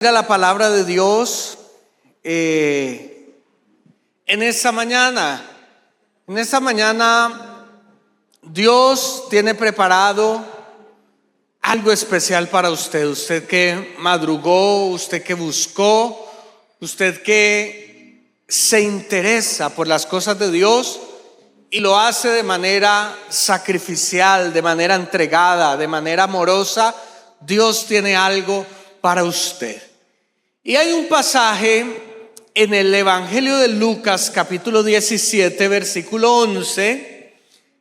La palabra de Dios en esta mañana. En esta mañana Dios tiene preparado algo especial para usted. Usted que madrugó, usted que buscó, usted que se interesa por las cosas de Dios y lo hace de manera sacrificial, de manera entregada, de manera amorosa. Dios tiene algo para usted. Y hay un pasaje en el Evangelio de Lucas, capítulo 17, versículo 11,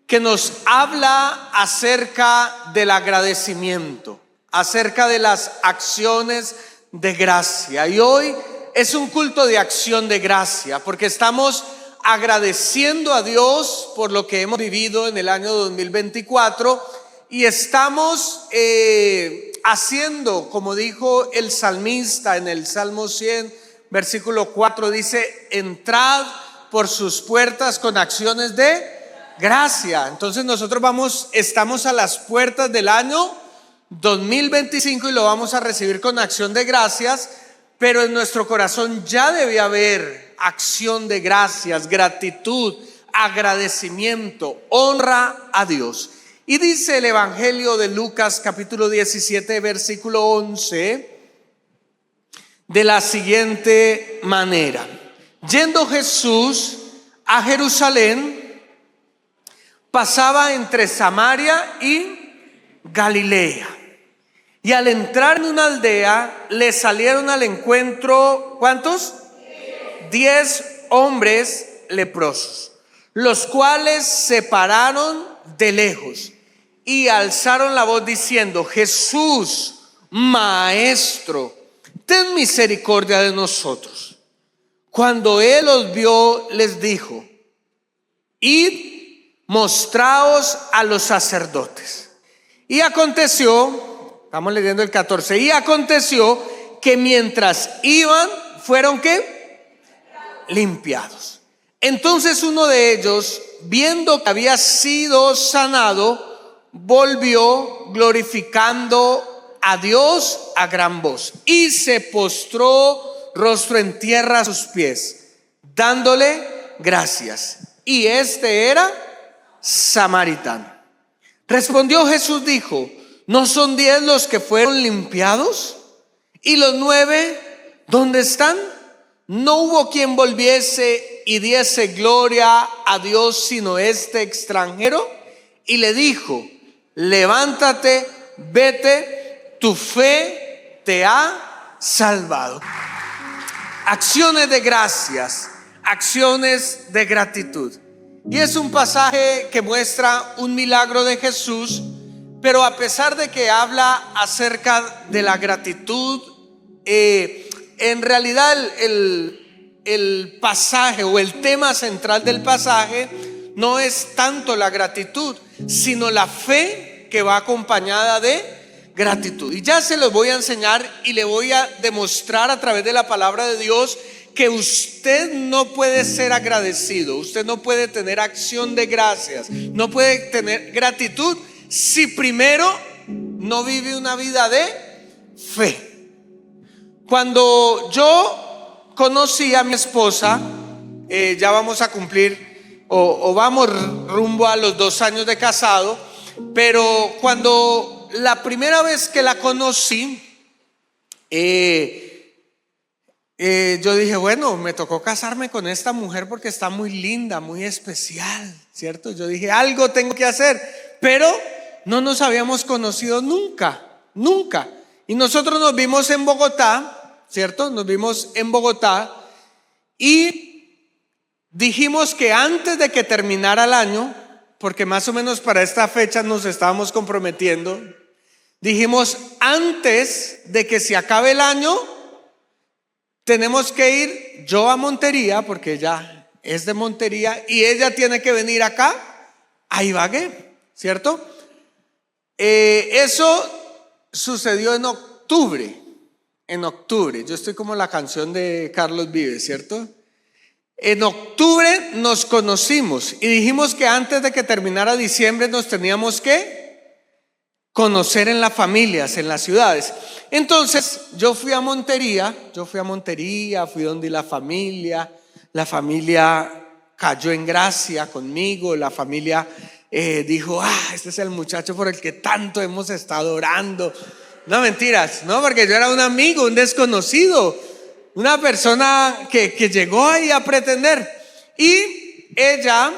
que nos habla acerca del agradecimiento, acerca de las acciones de gracia. Y hoy es un culto de acción de gracia, porque estamos agradeciendo a Dios por lo que hemos vivido en el año 2024 y estamos haciendo, como dijo el salmista en el Salmo 100, versículo 4, dice: entrad por sus puertas con acciones de gracia. Entonces nosotros estamos a las puertas del año 2025 y lo vamos a recibir con acción de gracias, pero en nuestro corazón ya debe haber acción de gracias, gratitud, agradecimiento, honra a Dios. Y dice el Evangelio de Lucas capítulo 17 versículo 11 de la siguiente manera: yendo Jesús a Jerusalén, pasaba entre Samaria y Galilea. Y al entrar en una aldea, le salieron al encuentro, ¿cuántos? 10 hombres leprosos, los cuales se pararon de lejos y alzaron la voz diciendo: Jesús, Maestro, ten misericordia de nosotros. Cuando él los vio, les dijo: id, mostraos a los sacerdotes. Y aconteció, estamos leyendo el 14, y aconteció que mientras iban, fueron ¿qué? Limpiados. Entonces uno de ellos, viendo que había sido sanado, volvió glorificando a Dios a gran voz y se postró rostro en tierra a sus pies, dándole gracias. Y este era samaritano. Respondió Jesús, dijo: ¿no son 10 los que fueron limpiados? ¿Y los 9 dónde están? No hubo quien volviese y diese gloria a Dios sino este extranjero. Y le dijo: levántate, vete, tu fe te ha salvado. Acciones de gracias, acciones de gratitud. Y es un pasaje que muestra un milagro de Jesús, pero a pesar de que habla acerca de la gratitud, en realidad el pasaje o el tema central del pasaje no es tanto la gratitud, sino la fe que va acompañada de gratitud. Y ya se los voy a enseñar y le voy a demostrar a través de la palabra de Dios que usted no puede ser agradecido, usted no puede tener acción de gracias, no puede tener gratitud si primero no vive una vida de fe. Cuando yo conocí a mi esposa, ya vamos a cumplir o vamos rumbo a los 2 años de casado, pero cuando la primera vez que la conocí, yo dije: bueno, me tocó casarme con esta mujer porque está muy linda, muy especial, ¿cierto? Yo dije: algo tengo que hacer, pero no nos habíamos conocido nunca. Y nosotros nos vimos en Bogotá, ¿cierto? Nos vimos en Bogotá y dijimos que antes de que terminara el año, porque más o menos para esta fecha nos estábamos comprometiendo, dijimos: antes de que se acabe el año, tenemos que ir yo a Montería, porque ella es de Montería, y ella tiene que venir acá a Ibagué, ¿cierto? Eso sucedió en octubre. Yo estoy como la canción de Carlos Vives, ¿cierto? En octubre nos conocimos y dijimos que antes de que terminara diciembre nos teníamos que conocer en las familias, en las ciudades. Entonces yo fui a Montería, fui donde la familia cayó en gracia conmigo, la familia dijo, este es el muchacho por el que tanto hemos estado orando. No, mentiras, no, porque yo era un amigo, un desconocido, una persona que llegó ahí a pretender. Y ella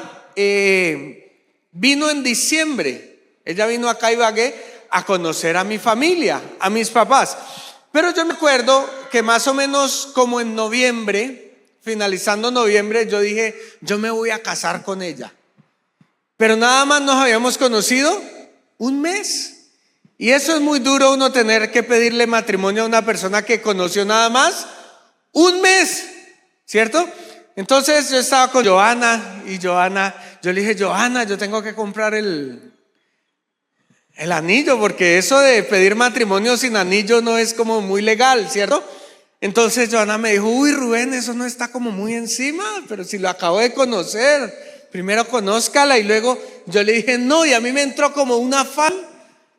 vino en diciembre, ella vino acá a Ibagué a conocer a mi familia, a mis papás. Pero yo me acuerdo que más o menos como en noviembre, finalizando noviembre, yo dije, yo me voy a casar con ella. Pero nada más nos habíamos conocido un mes. Y eso es muy duro, uno tener que pedirle matrimonio a una persona que conoció nada más un mes, ¿cierto? Entonces yo estaba con Joana y yo le dije, Joana, yo tengo que comprar el anillo, porque eso de pedir matrimonio sin anillo no es como muy legal, ¿cierto? Entonces Joana me dijo, uy, Rubén, eso no está como muy encima, pero si lo acabo de conocer, primero conózcala. Y luego yo le dije, no, y a mí me entró como un afán,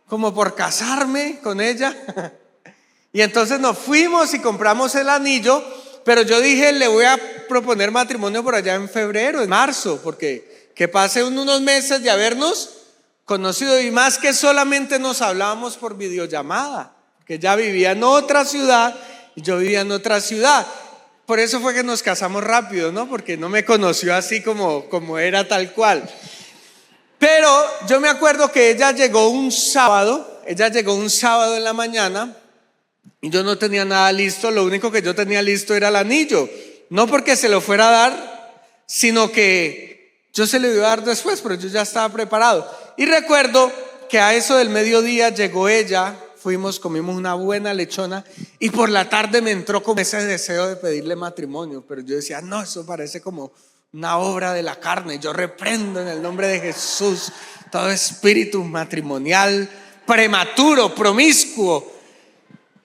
como por casarme con ella. Y entonces nos fuimos y compramos el anillo, pero yo dije, le voy a proponer matrimonio por allá en febrero, en marzo, porque que pase unos meses de habernos conocido, y más que solamente nos hablábamos por videollamada, que ella vivía en otra ciudad y yo vivía en otra ciudad. Por eso fue que nos casamos rápido, ¿no? Porque no me conoció así como era tal cual. Pero yo me acuerdo que ella llegó un sábado en la mañana y yo no tenía nada listo. Lo único que yo tenía listo era el anillo, no porque se lo fuera a dar, sino que yo se lo iba a dar después, pero yo ya estaba preparado. Y recuerdo que a eso del mediodía llegó ella, comimos una buena lechona y por la tarde me entró como ese deseo de pedirle matrimonio, pero yo decía, no, eso parece como una obra de la carne. Yo reprendo en el nombre de Jesús todo espíritu matrimonial prematuro, promiscuo.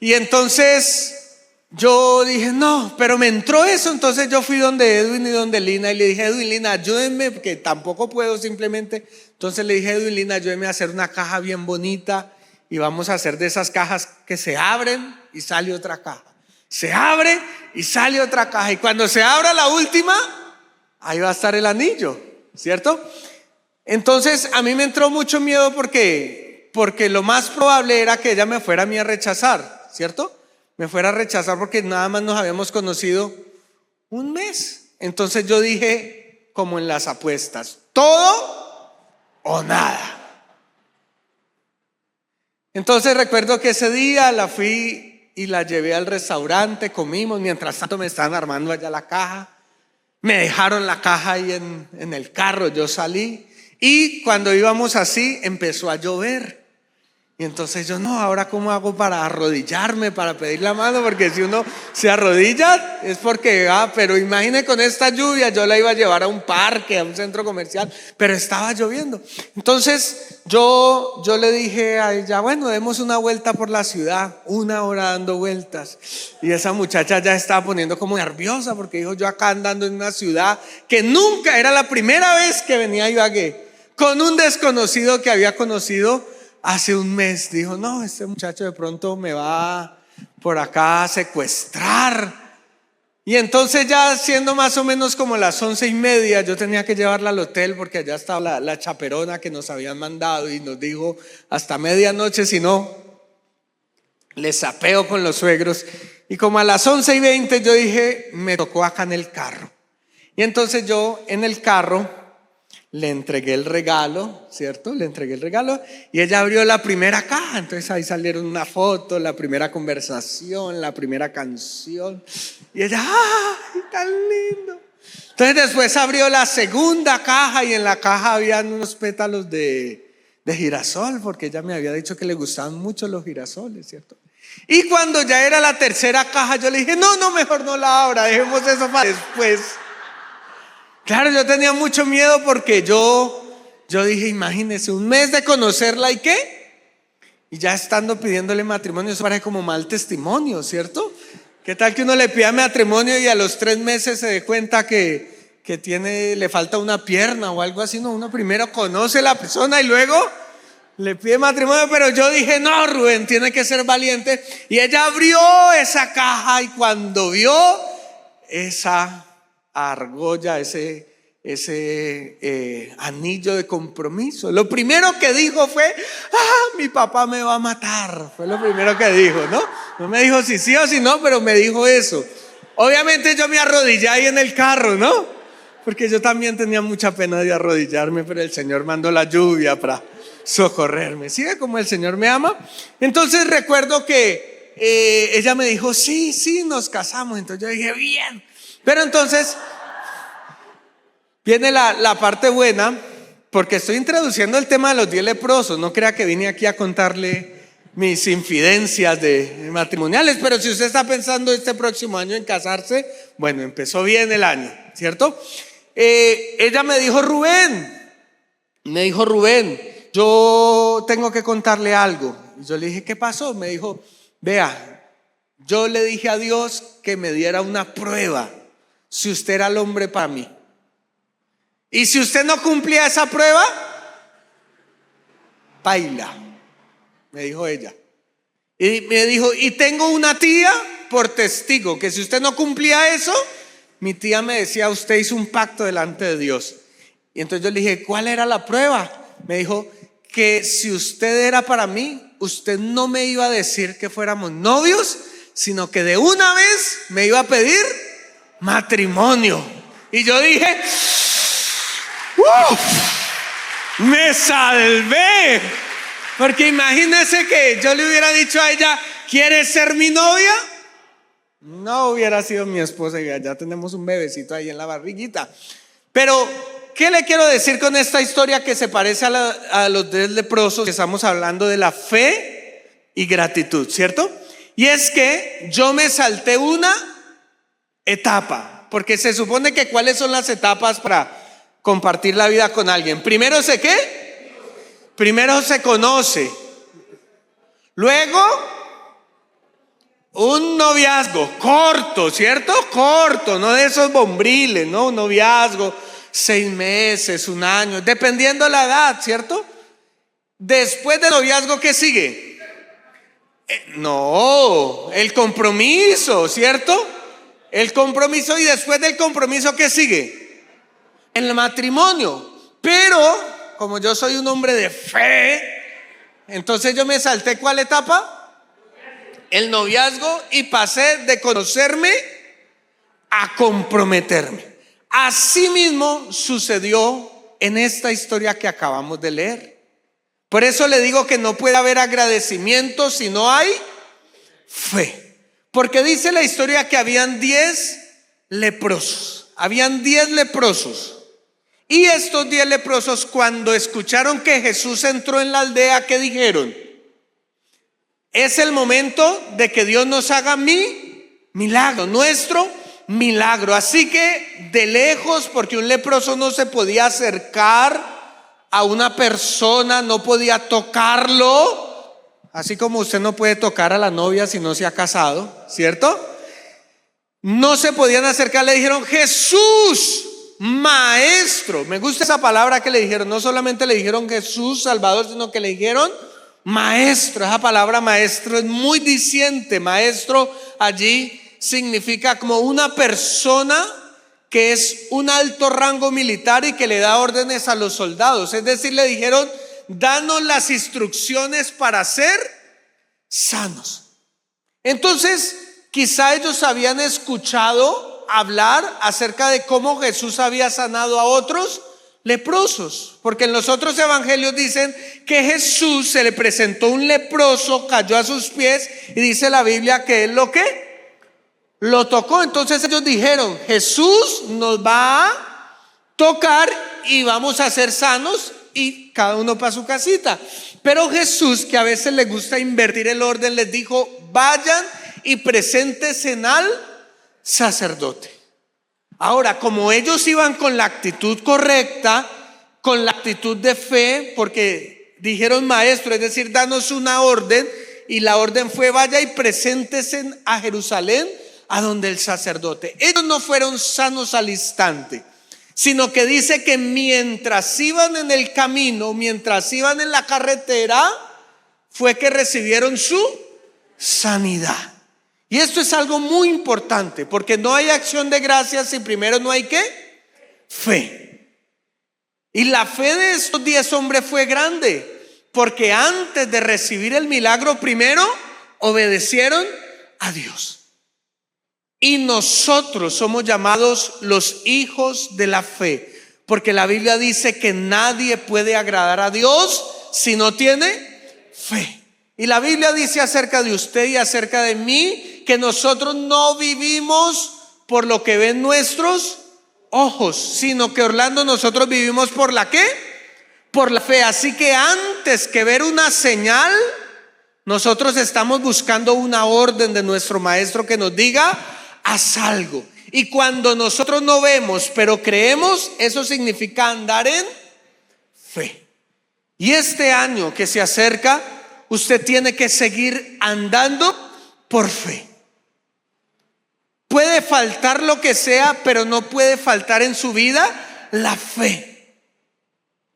Y entonces yo dije, no, pero me entró eso. Entonces yo fui donde Edwin y donde Lina y le dije, Edwin, Lina, ayúdenme, porque tampoco puedo simplemente. Entonces le dije, Edwin, Lina, ayúdenme a hacer una caja bien bonita y vamos a hacer de esas cajas que se abren y sale otra caja. Se abre y sale otra caja, y cuando se abra la última, ahí va a estar el anillo, ¿cierto? Entonces a mí me entró mucho miedo porque lo más probable era que ella me fuera a mí a rechazar, ¿cierto? Me fuera a rechazar porque nada más nos habíamos conocido un mes. Entonces yo dije, como en las apuestas, todo o nada. Entonces recuerdo que ese día la fui y la llevé al restaurante, comimos, mientras tanto me estaban armando allá la caja. Me dejaron la caja ahí en el carro, yo salí y cuando íbamos así empezó a llover. Y entonces yo, no, ahora cómo hago para arrodillarme, para pedir la mano, porque si uno se arrodilla es porque, pero imagine con esta lluvia, yo la iba a llevar a un parque, a un centro comercial, pero estaba lloviendo. Entonces yo le dije a ella, bueno, demos una vuelta por la ciudad, 1 hora dando vueltas. Y esa muchacha ya estaba poniendo como nerviosa, porque dijo, yo acá andando en una ciudad que nunca, era la primera vez que venía a Ibagué, con un desconocido que había conocido hace un mes. Dijo, no, este muchacho de pronto me va por acá a secuestrar. Y entonces ya siendo más o menos como las 11:30, yo tenía que llevarla al hotel porque allá estaba la chaperona que nos habían mandado y nos dijo hasta medianoche, si no, les sapeo con los suegros. Y como a las 11:20 yo dije, me tocó acá en el carro. Y entonces yo en el carro le entregué el regalo, ¿cierto? Le entregué el regalo y ella abrió la primera caja. Entonces ahí salieron una foto, la primera conversación, la primera canción. Y ella, ¡ay, tan lindo! Entonces después abrió la segunda caja y en la caja habían unos pétalos de girasol, porque ella me había dicho que le gustaban mucho los girasoles, ¿cierto? Y cuando ya era la tercera caja, yo le dije, no, mejor no la abra, dejemos eso para después. Claro, yo tenía mucho miedo porque yo dije, imagínese, un mes de conocerla y ¿qué? Y ya estando pidiéndole matrimonio, eso parece como mal testimonio, ¿cierto? ¿Qué tal que uno le pida matrimonio y a los 3 meses se dé cuenta que le falta una pierna o algo así? No, uno primero conoce a la persona y luego Le pide matrimonio, pero yo dije, no, Rubén, tiene que ser valiente. Y ella abrió esa caja y cuando vio esa argolla, ese anillo de compromiso, lo primero que dijo fue, mi papá me va a matar. Fue lo primero que dijo, ¿no? No me dijo si sí o si no, pero me dijo eso. Obviamente yo me arrodillé ahí en el carro, ¿no? Porque yo también tenía mucha pena de arrodillarme, pero el Señor mandó la lluvia para socorrerme. ¿Sí ve cómo el Señor me ama? Entonces recuerdo que ella me dijo, sí, nos casamos. Entonces yo dije, bien. Pero entonces viene la parte buena, porque estoy introduciendo el tema de los 10 leprosos. No crea que vine aquí a contarle mis infidencias matrimoniales, pero si usted está pensando este próximo año en casarse, bueno, empezó bien el año, ¿cierto? Ella me dijo, Rubén, yo tengo que contarle algo. Y yo le dije, ¿qué pasó? Me dijo, vea, yo le dije a Dios que me diera una prueba si usted era el hombre para mí. Y si usted no cumplía esa prueba, baila, me dijo ella. Y me dijo, y tengo una tía por testigo, que si usted no cumplía eso, mi tía me decía, usted hizo un pacto delante de Dios. Y entonces yo le dije, ¿cuál era la prueba? Me dijo que si usted era para mí, usted no me iba a decir que fuéramos novios, sino que de una vez me iba a pedir matrimonio. Y yo dije, ¡uf! Me salvé. Porque imagínese que yo le hubiera dicho a ella, ¿quieres ser mi novia? No hubiera sido mi esposa, y ya tenemos un bebecito ahí en la barriguita. Pero ¿qué le quiero decir con esta historia que se parece a los 10 leprosos? Que estamos hablando de la fe y gratitud, ¿cierto? Y es que yo me salté una etapa, porque se supone que ¿cuáles son las etapas para compartir la vida con alguien? Primero se ¿qué? Primero se conoce, luego un noviazgo corto, ¿cierto? Corto, no de esos bombriles, ¿no? Un noviazgo 6 meses, 1 año, dependiendo de la edad, ¿cierto? Después del noviazgo, ¿qué sigue? No, el compromiso, ¿cierto? El compromiso, y después del compromiso, ¿qué sigue? El matrimonio. Pero como yo soy un hombre de fe, entonces yo me salté ¿cuál etapa? El noviazgo, y pasé de conocerme a comprometerme. Así mismo sucedió en esta historia que acabamos de leer. Por eso le digo que no puede haber agradecimiento si no hay fe. Porque dice la historia que habían 10 leprosos. Habían 10 leprosos. Y estos 10 leprosos, cuando escucharon que Jesús entró en la aldea, ¿qué dijeron? Es el momento de que Dios nos haga milagro, nuestro milagro. Así que de lejos, porque un leproso no se podía acercar a una persona, no podía tocarlo, así como usted no puede tocar a la novia si no se ha casado, ¿cierto? No se podían acercar, le dijeron, Jesús, maestro. Me gusta esa palabra que le dijeron. No solamente le dijeron Jesús Salvador, sino que le dijeron maestro. Esa palabra maestro es muy diciente. Maestro allí significa como una persona que es un alto rango militar y que le da órdenes a los soldados. Es decir, le dijeron, danos las instrucciones para ser sanos. Entonces, quizá ellos habían escuchado hablar acerca de cómo Jesús había sanado a otros leprosos, porque en los otros evangelios dicen que Jesús se le presentó un leproso, cayó a sus pies, y dice la Biblia que él lo tocó. Entonces ellos dijeron, Jesús nos va a tocar y vamos a ser sanos, y cada uno para su casita. Pero Jesús, que a veces le gusta invertir el orden, les dijo, vayan y preséntense al sacerdote. Ahora, como ellos iban con la actitud correcta, con la actitud de fe, porque dijeron maestro, es decir, danos una orden, y la orden fue vaya y preséntense a Jerusalén, a donde el sacerdote. Ellos no fueron sanos al instante, sino que dice que mientras iban en el camino, mientras iban en la carretera, fue que recibieron su sanidad. Y esto es algo muy importante, porque no hay acción de gracias si primero no hay ¿qué? Fe. Y la fe de estos 10 hombres fue grande, porque antes de recibir el milagro, primero obedecieron a Dios. Y nosotros somos llamados los hijos de la fe, porque la Biblia dice que nadie puede agradar a Dios si no tiene fe. Y la Biblia dice acerca de usted y acerca de mí que nosotros no vivimos por lo que ven nuestros ojos, sino que, Orlando, nosotros vivimos por la ¿qué? Por la fe. Así que antes que ver una señal, nosotros estamos buscando una orden de nuestro maestro que nos diga: haz algo. Y cuando nosotros no vemos pero creemos, eso significa andar en fe. Y este año que se acerca, usted tiene que seguir andando por fe. Puede faltar lo que sea, pero no puede faltar en su vida la fe.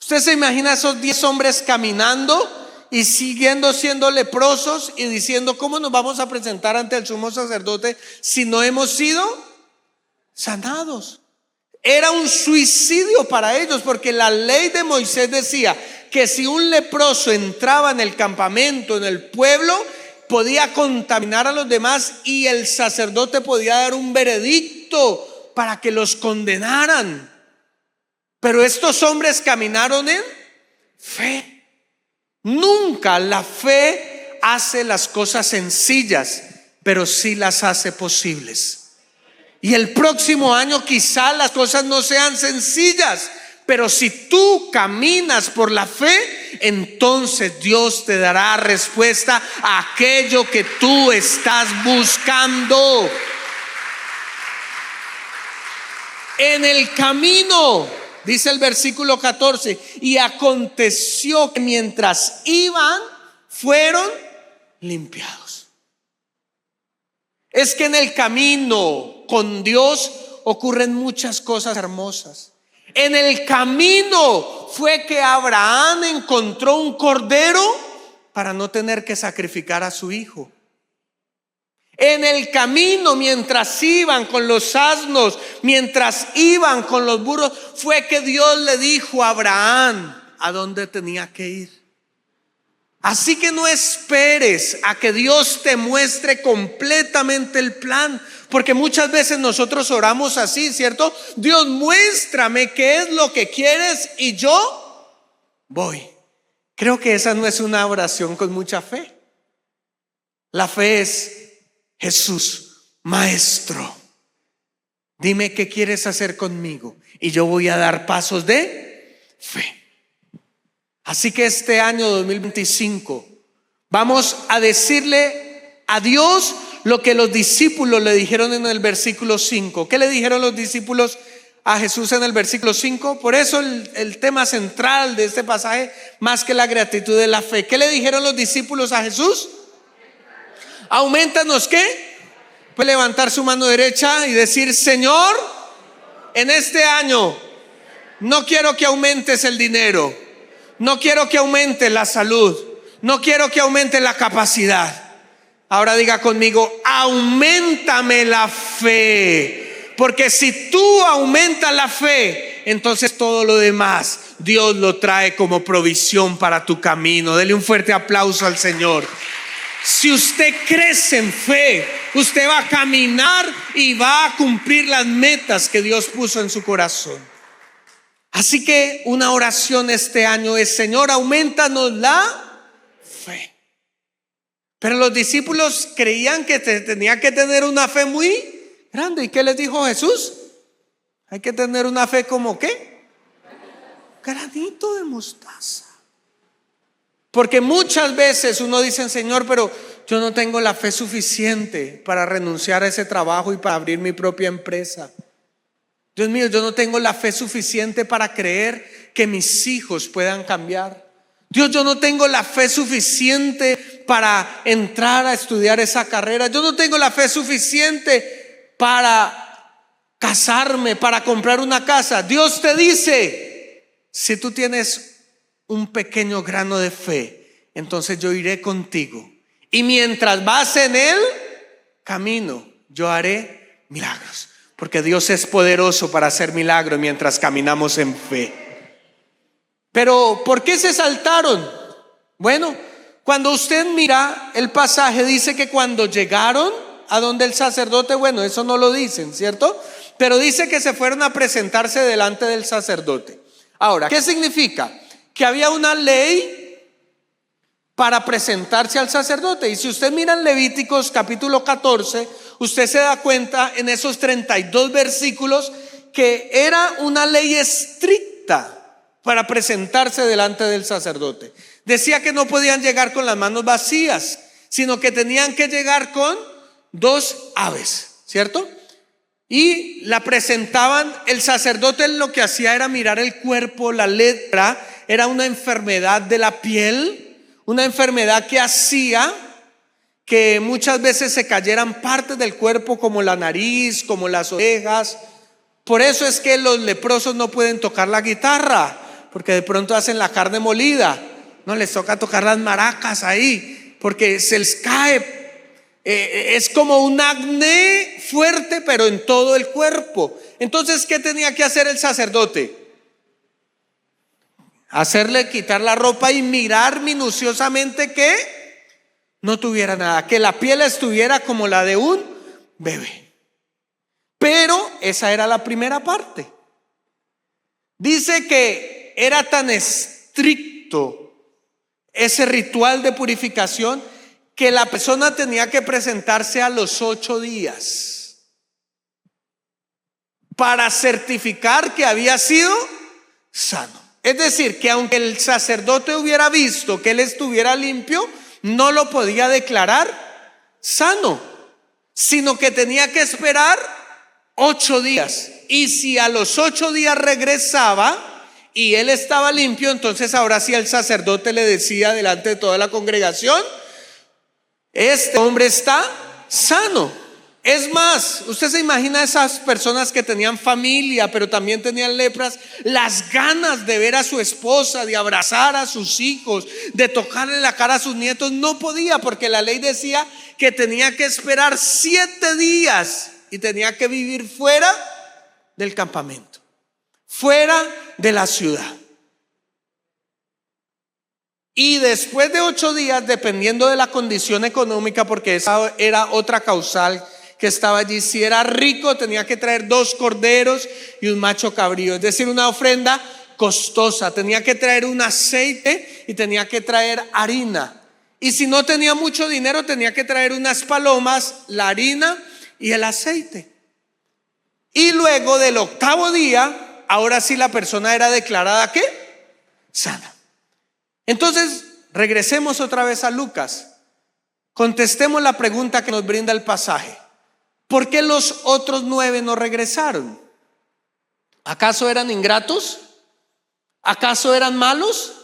Usted se imagina esos 10 hombres caminando y siguiendo siendo leprosos y diciendo: ¿cómo nos vamos a presentar ante el sumo sacerdote si no hemos sido sanados? Era un suicidio para ellos, porque la ley de Moisés decía que si un leproso entraba en el campamento, en el pueblo, podía contaminar a los demás y el sacerdote podía dar un veredicto para que los condenaran. Pero estos hombres caminaron en fe. Nunca la fe hace las cosas sencillas, pero sí las hace posibles. Y el próximo año quizá las cosas no sean sencillas, pero si tú caminas por la fe, entonces Dios te dará respuesta a aquello que tú estás buscando. En el camino, dice el versículo 14, y aconteció que mientras iban, fueron limpiados. Es que en el camino con Dios ocurren muchas cosas hermosas. En el camino fue que Abraham encontró un cordero para no tener que sacrificar a su hijo. En el camino, mientras iban con los asnos, mientras iban con los burros, fue que Dios le dijo a Abraham a dónde tenía que ir. Así que no esperes a que Dios te muestre completamente el plan, porque muchas veces nosotros oramos así, ¿cierto? Dios, muéstrame qué es lo que quieres y yo voy. Creo que esa no es una oración con mucha fe. La fe es: Jesús, maestro, dime qué quieres hacer conmigo y yo voy a dar pasos de fe. Así que este año 2025 vamos a decirle a Dios lo que los discípulos le dijeron en el versículo 5. ¿Qué le dijeron los discípulos a Jesús en el versículo 5? Por eso el tema central de este pasaje, más que la gratitud, de la fe. ¿Qué le dijeron los discípulos a Jesús? Aumentanos, ¿qué? Pues levantar su mano derecha y decir: Señor, en este año no quiero que aumentes el dinero, no quiero que aumente la salud, no quiero que aumente la capacidad. Ahora diga conmigo: auméntame la fe. Porque si tú aumentas la fe, entonces todo lo demás Dios lo trae como provisión para tu camino. Dele un fuerte aplauso al Señor. Si usted crece en fe, usted va a caminar y va a cumplir las metas que Dios puso en su corazón. Así que una oración este año es: Señor, aumentanos la fe. Pero los discípulos creían que tenía que tener una fe muy grande. ¿Y qué les dijo Jesús? Hay que tener una fe como ¿qué? Granito de mostaza. Porque muchas veces uno dice: Señor, pero yo no tengo la fe suficiente para renunciar a ese trabajo y para abrir mi propia empresa. Dios mío, yo no tengo la fe suficiente para creer que mis hijos puedan cambiar. Dios, yo no tengo la fe suficiente para entrar a estudiar esa carrera. Yo no tengo la fe suficiente para casarme, para comprar una casa. Dios te dice, si tú tienes un pequeño grano de fe, entonces yo iré contigo. Y mientras vas en el camino, yo haré milagros. Porque Dios es poderoso para hacer milagros mientras caminamos en fe. Pero ¿por qué se saltaron? Bueno, cuando usted mira el pasaje, dice que cuando llegaron a donde el sacerdote, bueno, eso no lo dicen, ¿cierto? Pero dice que se fueron a presentarse delante del sacerdote. Ahora, ¿qué significa? Que había una ley para presentarse al sacerdote. Y si usted mira en Levíticos capítulo 14, usted se da cuenta en esos 32 versículos que era una ley estricta para presentarse delante del sacerdote. Decía que no podían llegar con las manos vacías, sino que tenían que llegar con 2 aves, ¿cierto? Y la presentaban. El sacerdote lo que hacía era mirar el cuerpo. La lepra era una enfermedad de la piel, una enfermedad que hacía que muchas veces se cayeran partes del cuerpo, como la nariz, como las orejas. Por eso es que los leprosos no pueden tocar la guitarra, porque de pronto hacen la carne molida. No les toca tocar las maracas ahí, porque se les cae. Es como un acné fuerte, pero en todo el cuerpo. Entonces, ¿qué tenía que hacer el sacerdote? Hacerle quitar la ropa y mirar minuciosamente que no tuviera nada, que la piel estuviera como la de un bebé. Pero esa era la primera parte. Dice que era tan estricto ese ritual de purificación que la persona tenía que presentarse a los 8 días para certificar que había sido sano. Es decir, que aunque el sacerdote hubiera visto que él estuviera limpio, no lo podía declarar sano, sino que tenía que esperar 8 días. Y si a los 8 días regresaba y él estaba limpio, entonces ahora sí el sacerdote le decía delante de toda la congregación: este hombre está sano. Es más, usted se imagina a esas personas que tenían familia, pero también tenían lepras, las ganas de ver a su esposa, de abrazar a sus hijos, de tocarle la cara a sus nietos. No podía, porque la ley decía que tenía que esperar 7 días y tenía que vivir fuera del campamento, fuera de la ciudad. Y después de 8 días, dependiendo de la condición económica, porque esa era otra causal que estaba allí, si era rico tenía que traer 2 corderos y un macho cabrío, es decir, una ofrenda costosa. Tenía que traer un aceite y tenía que traer harina. Y si no tenía mucho dinero, tenía que traer unas palomas, la harina y el aceite. Y luego del 8º día, ahora sí la persona era declarada ¿qué? Sana. Entonces, regresemos otra vez a Lucas. Contestemos la pregunta que nos brinda el pasaje. ¿Por qué los otros 9 no regresaron? ¿Acaso eran ingratos? ¿Acaso eran malos?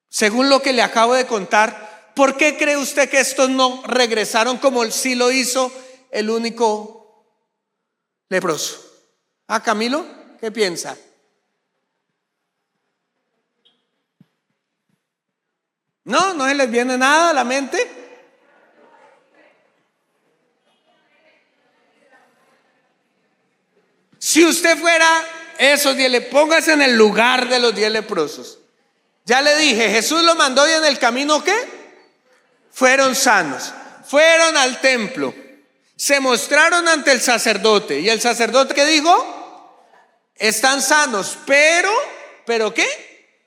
Según lo que le acabo de contar, ¿por qué cree usted que estos no regresaron como sí lo hizo el único leproso? Camilo, ¿qué piensa? No se les viene nada a la mente. Si usted fuera esos 10, póngase en el lugar de los 10 leprosos. Ya le dije, Jesús lo mandó y en el camino ¿qué? Fueron sanos, fueron al templo, se mostraron ante el sacerdote. ¿Y el sacerdote qué dijo? Están sanos, pero ¿qué?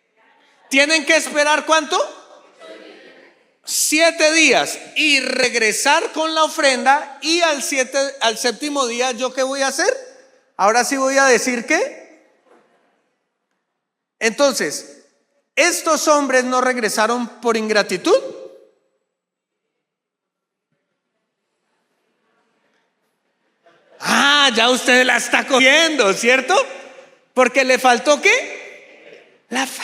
¿Tienen que esperar cuánto? 7 días y regresar con la ofrenda. Y al 7º día, ¿yo qué voy a hacer? Ahora sí voy a decir ¿qué? Entonces, ¿estos hombres no regresaron por ingratitud? Ya usted la está cogiendo, ¿cierto? Porque le faltó ¿qué? La fe.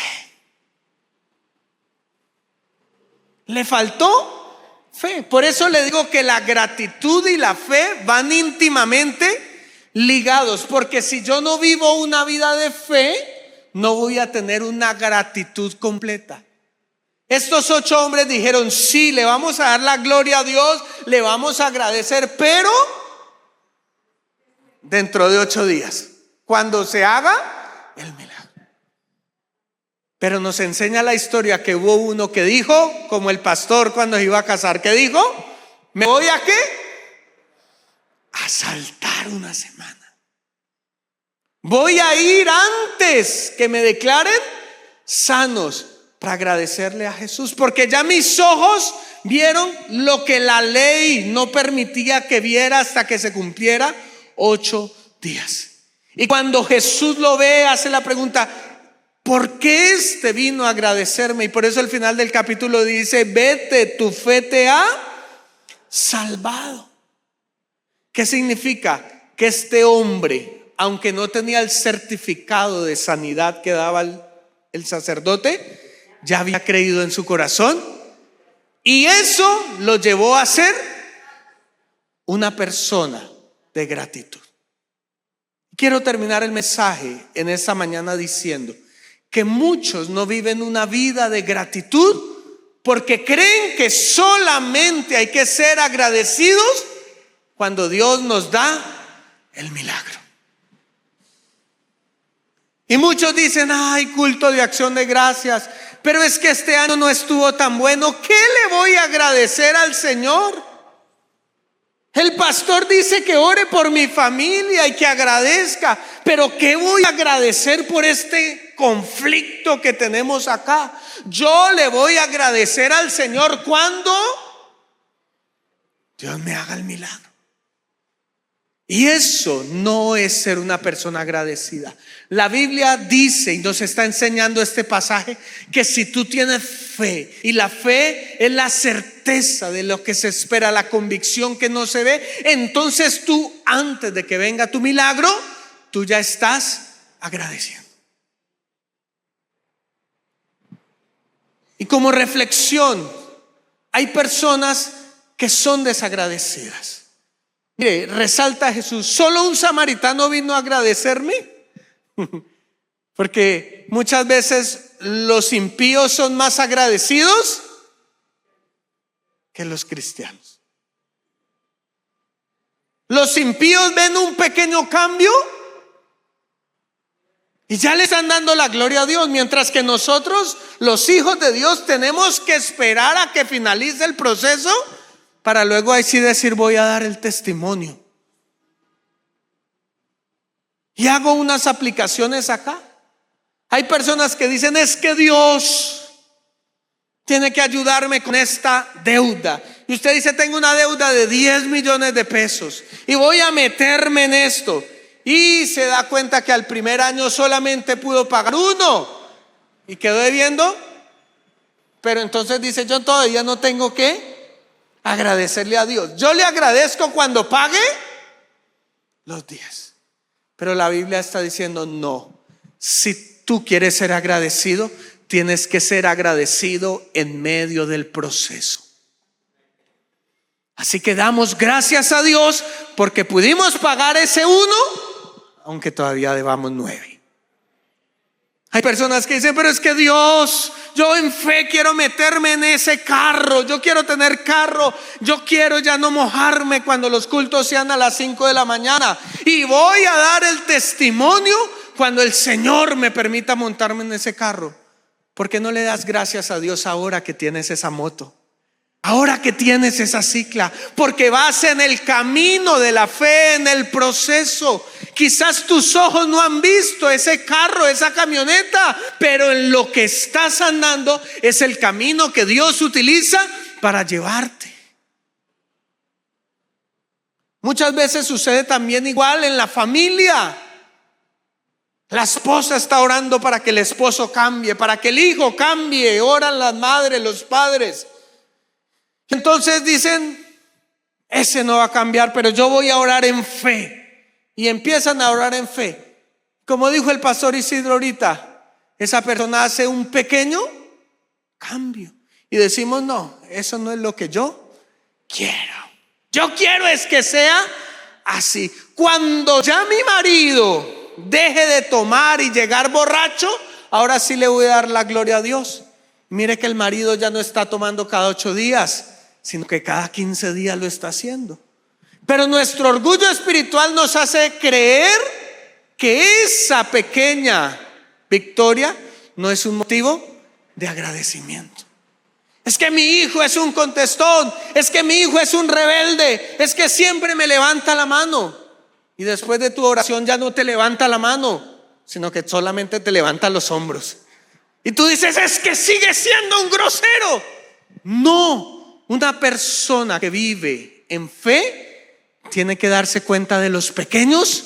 Le faltó fe. Por eso le digo que la gratitud y la fe van íntimamente ligados, porque si yo no vivo una vida de fe, no voy a tener una gratitud completa. Estos 8 hombres dijeron: sí, le vamos a dar la gloria a Dios, le vamos a agradecer, pero dentro de 8 días, cuando se haga el milagro. Pero nos enseña la historia que hubo uno que dijo, como el pastor cuando iba a casar, que dijo: ¿me voy a qué? A saltar una semana. Voy a ir antes que me declaren sanos para agradecerle a Jesús, porque ya mis ojos vieron lo que la ley no permitía que viera hasta que se cumpliera 8 días. Y cuando Jesús lo ve, hace la pregunta: ¿por qué este vino a agradecerme? Y por eso el final del capítulo dice: vete, tu fe te ha salvado. ¿Qué significa? Que este hombre, aunque no tenía el certificado de sanidad que daba el sacerdote, ya había creído en su corazón, y eso lo llevó a ser una persona de gratitud. Quiero terminar el mensaje en esta mañana diciendo que muchos no viven una vida de gratitud porque creen que solamente hay que ser agradecidos cuando Dios nos da el milagro. Y muchos dicen: ay, culto de acción de gracias, pero es que este año no estuvo tan bueno. ¿Qué le voy a agradecer al Señor? El pastor dice que ore por mi familia y que agradezca, pero ¿qué voy a agradecer por este conflicto que tenemos acá? Yo le voy a agradecer al Señor cuando Dios me haga el milagro. Y eso no es ser una persona agradecida. La Biblia dice, y nos está enseñando este pasaje, que si tú tienes fe, y la fe es la certeza de lo que se espera, la convicción que no se ve, entonces tú, antes de que venga tu milagro, tú ya estás agradeciendo. Y como reflexión, hay personas que son desagradecidas. Mire, resalta Jesús: ¿solo un samaritano vino a agradecerme? Porque muchas veces los impíos son más agradecidos que los cristianos. Los impíos ven un pequeño cambio y ya le están dando la gloria a Dios, mientras que nosotros, los hijos de Dios, tenemos que esperar a que finalice el proceso para luego ahí sí decir: voy a dar el testimonio. Y hago unas aplicaciones acá. Hay personas que dicen: es que Dios tiene que ayudarme con esta deuda. Y usted dice: tengo una deuda de 10 millones de pesos y voy a meterme en esto. Y se da cuenta que al primer año solamente pudo pagar 1 y quedó debiendo. Pero entonces dice: yo todavía no tengo que agradecerle a Dios. Yo le agradezco cuando pague los 10. Pero la Biblia está diciendo: no. Si tú quieres ser agradecido, tienes que ser agradecido en medio del proceso. Así que damos gracias a Dios porque pudimos pagar ese 1, aunque todavía debamos 9. Hay personas que dicen: pero es que Dios, yo en fe quiero meterme en ese carro, yo quiero tener carro, yo quiero ya no mojarme cuando los cultos sean a las 5 de la mañana, y voy a dar el testimonio cuando el Señor me permita montarme en ese carro. ¿Por qué no le das gracias a Dios ahora que tienes esa moto? Ahora que tienes esa cicla, porque vas en el camino de la fe, en el proceso. Quizás tus ojos no han visto ese carro, esa camioneta, pero en lo que estás andando es el camino que Dios utiliza para llevarte. Muchas veces sucede también igual en la familia. La esposa está orando para que el esposo cambie, para que el hijo cambie. Oran las madres, los padres. Entonces dicen: ese no va a cambiar, pero yo voy a orar en fe. Y empiezan a orar en fe. Como dijo el pastor Isidro ahorita, esa persona hace un pequeño cambio y decimos: no, eso no es lo que yo Yo quiero es que sea así. Cuando ya mi marido deje de tomar y llegar borracho, ahora sí le voy a dar la gloria a Dios. Mire que el marido ya no está tomando cada 8 días, sino que cada 15 días lo está haciendo. Pero nuestro orgullo espiritual nos hace creer que esa pequeña victoria no es un motivo de agradecimiento. Es que mi hijo es un contestón, es que mi hijo es un rebelde, es que siempre me levanta la mano. Y después de tu oración ya no te levanta la mano, sino que solamente te levanta los hombros. Y tú dices, es que sigue siendo un grosero. No, una persona que vive en fe tiene que darse cuenta de los pequeños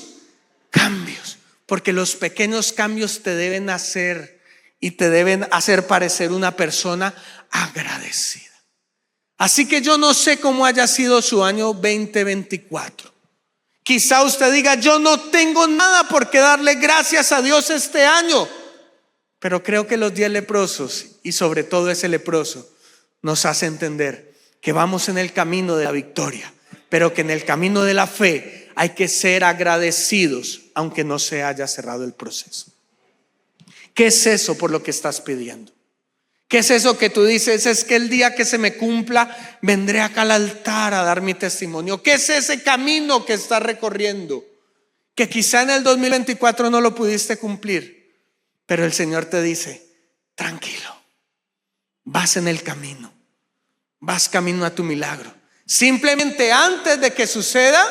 cambios, porque los pequeños cambios te deben hacer y te deben hacer parecer una persona agradecida. Así que yo no sé cómo haya sido su año 2024. Quizá usted diga, yo no tengo nada por qué darle gracias a Dios este año. Pero creo que los 10 leprosos, y sobre todo ese leproso, nos hace entender que vamos en el camino de la victoria, pero que en el camino de la fe hay que ser agradecidos, aunque no se haya cerrado el proceso. ¿Qué es eso por lo que estás pidiendo? ¿Qué es eso que tú dices? Es que el día que se me cumpla, vendré acá al altar a dar mi testimonio. ¿Qué es ese camino que estás recorriendo? Que quizá en el 2024 no lo pudiste cumplir, pero el Señor te dice, tranquilo, vas en el camino, vas camino a tu milagro. Simplemente antes de que suceda,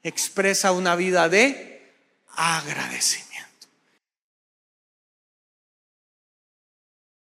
expresa una vida de agradecimiento.